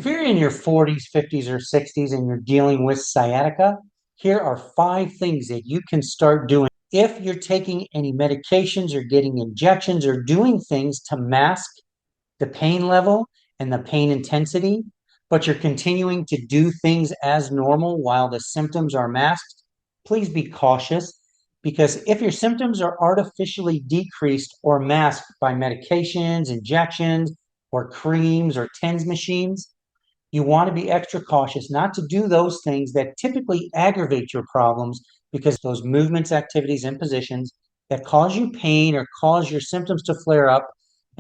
If you're in your 40s, 50s, or 60s and you're dealing with sciatica, here are 5 things that you can start doing. If you're taking any medications or getting injections or doing things to mask the pain level and the pain intensity, but you're continuing to do things as normal while the symptoms are masked, please be cautious, because if your symptoms are artificially decreased or masked by medications, injections, or creams or TENS machines, you want to be extra cautious not to do those things that typically aggravate your problems, because those movements, activities, and positions that cause you pain or cause your symptoms to flare up.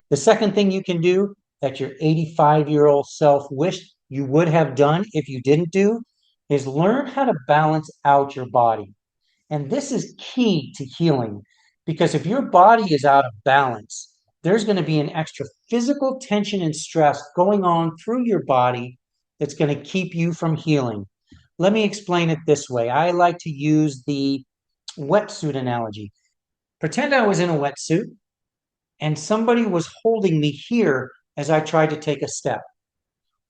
The second thing you can do that your 85-year-old self wished you would have done if you didn't do is learn how to balance out your body. And this is key to healing, because if your body is out of balance, there's going to be an extra physical tension and stress going on through your body that's going to keep you from healing. Let me explain it this way. I like to use the wetsuit analogy. Pretend I was in a wetsuit and somebody was holding me here as I tried to take a step.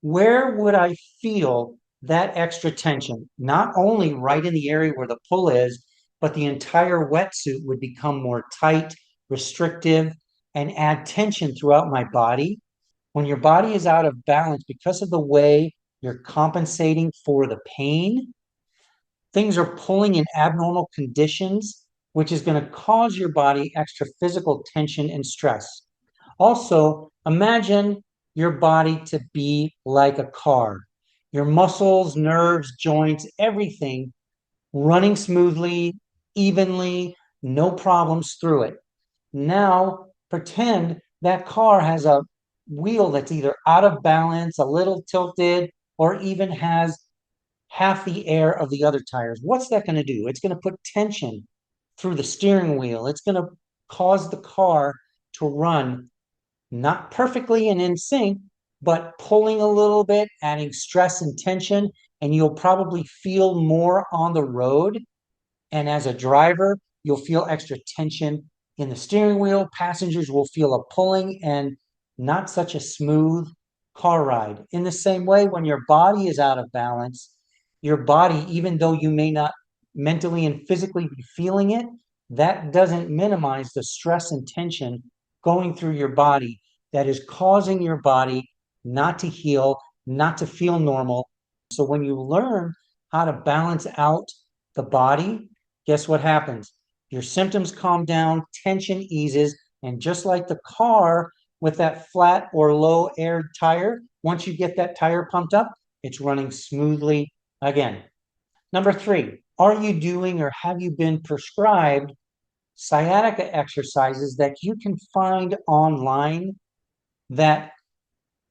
Where would I feel that extra tension? Not only right in the area where the pull is, but the entire wetsuit would become more tight, restrictive, and add tension throughout my body. When your body is out of balance because of the way you're compensating for the pain, things are pulling in abnormal conditions, which is going to cause your body extra physical tension and stress. Also, imagine your body to be like a car. Your muscles, nerves, joints, everything running smoothly, evenly, no problems through it. Now, pretend that car has a wheel that's either out of balance, a little tilted, or even has half the air of the other tires. What's that going to do? It's going to put tension through the steering wheel. It's going to cause the car to run not perfectly and in sync, but pulling a little bit, adding stress and tension, and you'll probably feel more on the road. And as a driver, you'll feel extra tension in the steering wheel. Passengers will feel a pulling and not such a smooth car ride. In the same way, when your body is out of balance, your body, even though you may not mentally and physically be feeling it, that doesn't minimize the stress and tension going through your body that is causing your body not to heal, not to feel normal. So when you learn how to balance out the body, guess what happens? Your symptoms calm down, tension eases, and just like the car with that flat or low air tire, once you get that tire pumped up, it's running smoothly again. Number 3, are you doing or have you been prescribed sciatica exercises that you can find online, that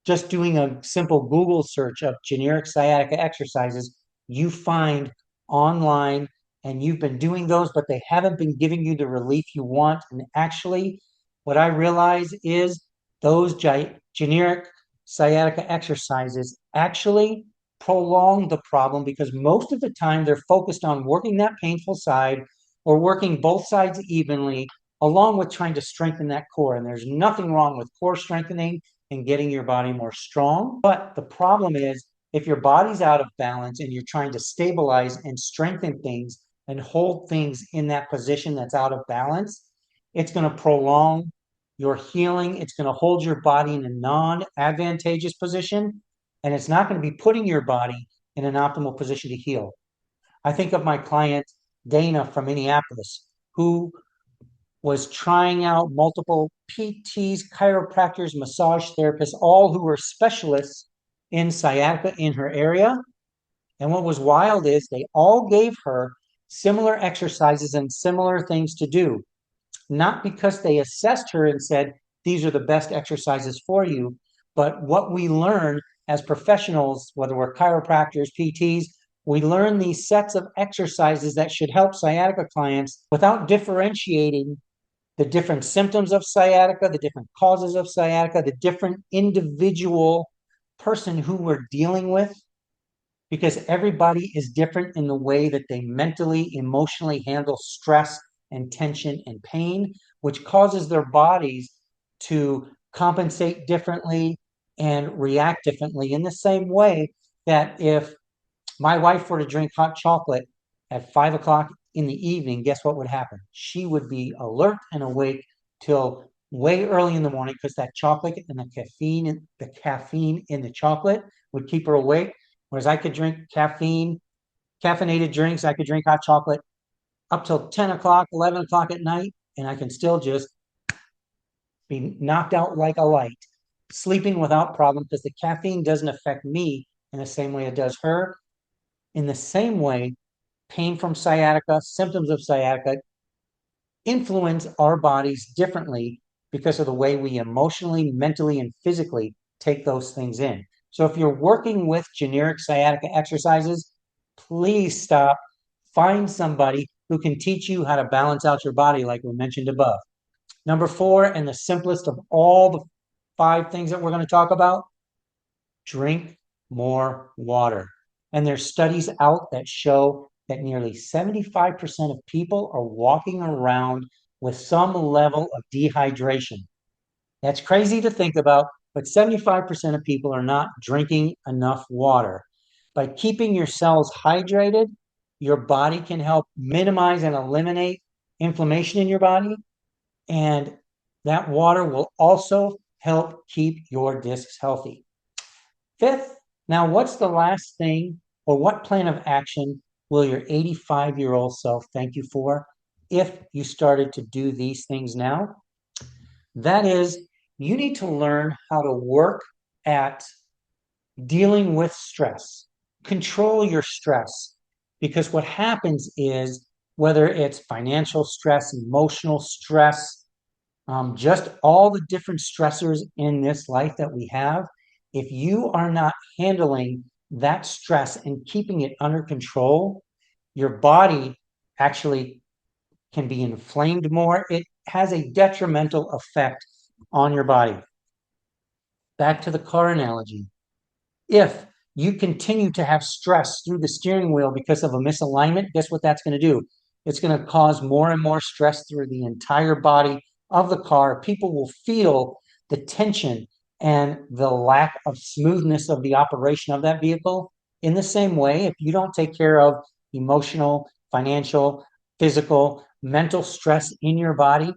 just doing a simple Google search of generic sciatica exercises, you find online, and you've been doing those, but they haven't been giving you the relief you want? And actually, what I realize is those generic sciatica exercises actually prolong the problem, because most of the time they're focused on working that painful side or working both sides evenly, along with trying to strengthen that core. And there's nothing wrong with core strengthening and getting your body more strong. But the problem is, if your body's out of balance and you're trying to stabilize and strengthen things and hold things in that position that's out of balance, it's going to prolong your healing. It's going to hold your body in a non-advantageous position, and it's not going to be putting your body in an optimal position to heal. I think of my client, Dana from Minneapolis, who was trying out multiple PTs, chiropractors, massage therapists, all who were specialists in sciatica in her area. And what was wild is they all gave her similar exercises and similar things to do, not because they assessed her and said, these are the best exercises for you, but what we learn as professionals, whether we're chiropractors, PTs, we learn these sets of exercises that should help sciatica clients without differentiating the different symptoms of sciatica, the different causes of sciatica, the different individual person who we're dealing with, because everybody is different in the way that they mentally, emotionally handle stress and tension and pain, which causes their bodies to compensate differently, and react differently in the same way that if my wife were to drink hot chocolate at 5 o'clock in the evening, guess what would happen? She would be alert and awake till way early in the morning because that chocolate and the caffeine in the chocolate would keep her awake. Whereas I could drink caffeinated drinks, I could drink hot chocolate up till 10 o'clock, 11 o'clock at night, and I can still just be knocked out like a light, sleeping without problem because the caffeine doesn't affect me in the same way it does her. In the same way, pain from sciatica, symptoms of sciatica influence our bodies differently because of the way we emotionally, mentally, and physically take those things in. So if you're working with generic sciatica exercises, please stop. Find somebody who can teach you how to balance out your body, like we mentioned above. Number 4, and the simplest of all the 5 things that we're going to talk about, drink more water. And there's studies out that show that nearly 75% of people are walking around with some level of dehydration. That's crazy to think about, but 75% of people are not drinking enough water. By keeping your cells hydrated, your body can help minimize and eliminate inflammation in your body, and that water will also help keep your discs healthy. 5th, now what's the last thing or what plan of action will your 85-year-old self thank you for if you started to do these things now? That is, you need to learn how to work at dealing with stress, control your stress, because what happens is whether it's financial stress, emotional stress, just all the different stressors in this life that we have, if you are not handling that stress and keeping it under control, your body actually can be inflamed more. It has a detrimental effect on your body. Back to the car analogy. If you continue to have stress through the steering wheel because of a misalignment, guess what that's going to do? It's going to cause more and more stress through the entire body of the car. People will feel the tension and the lack of smoothness of the operation of that vehicle. In the same way, if you don't take care of emotional, financial, physical, mental stress in your body,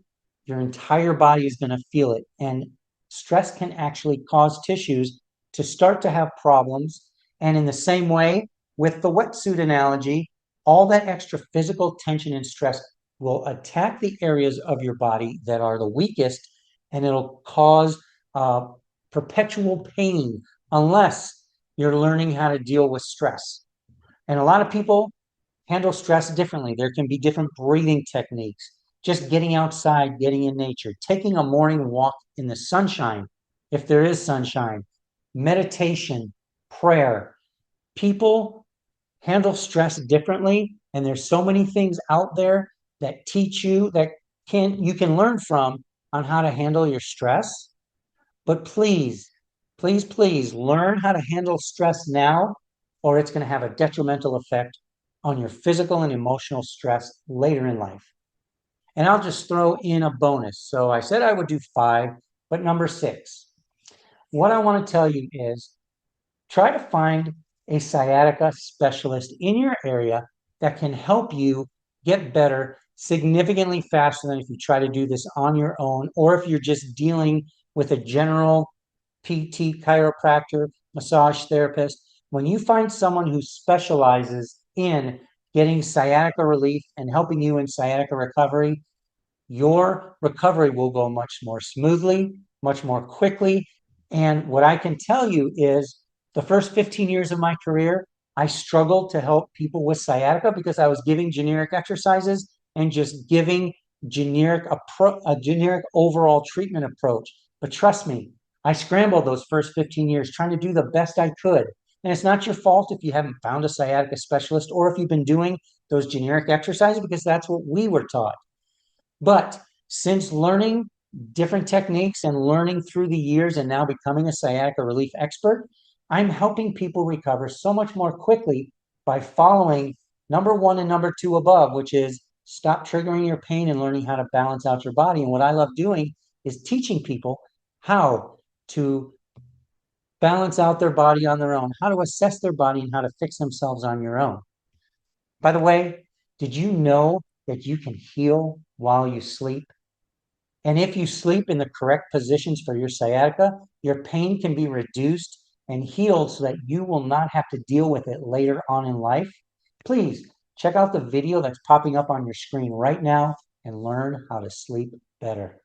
your entire body is going to feel it. And stress can actually cause tissues to start to have problems. And in the same way, with the wetsuit analogy, all that extra physical tension and stress will attack the areas of your body that are the weakest, and it'll cause perpetual pain unless you're learning how to deal with stress. And a lot of people handle stress differently. There can be different breathing techniques, just getting outside, getting in nature, taking a morning walk in the sunshine, if there is sunshine, meditation, prayer. People handle stress differently, and there's so many things out there that teach you that you can learn from on how to handle your stress. But please, please, please learn how to handle stress now, or it's going to have a detrimental effect on your physical and emotional stress later in life. And I'll just throw in a bonus. So I said I would do 5, but number 6. What I want to tell you is try to find a sciatica specialist in your area that can help you get better significantly faster than if you try to do this on your own, or if you're just dealing with a general PT, chiropractor, massage therapist. When you find someone who specializes in getting sciatica relief and helping you in sciatica recovery, your recovery will go much more smoothly, much more quickly. And what I can tell you is the first 15 years of my career, I struggled to help people with sciatica because I was giving generic exercises and just giving a generic overall treatment approach. But trust me, I scrambled those first 15 years trying to do the best I could. And it's not your fault if you haven't found a sciatica specialist or if you've been doing those generic exercises, because that's what we were taught. But since learning different techniques and learning through the years and now becoming a sciatica relief expert, I'm helping people recover so much more quickly by following number 1 and number 2 above, which is stop triggering your pain and learning how to balance out your body. And what I love doing is teaching people how to balance out their body on their own, how to assess their body, and how to fix themselves on your own. By the way, did you know that you can heal while you sleep? And if you sleep in the correct positions for your sciatica, your pain can be reduced and healed so that you will not have to deal with it later on in life. Please check out the video that's popping up on your screen right now and learn how to sleep better.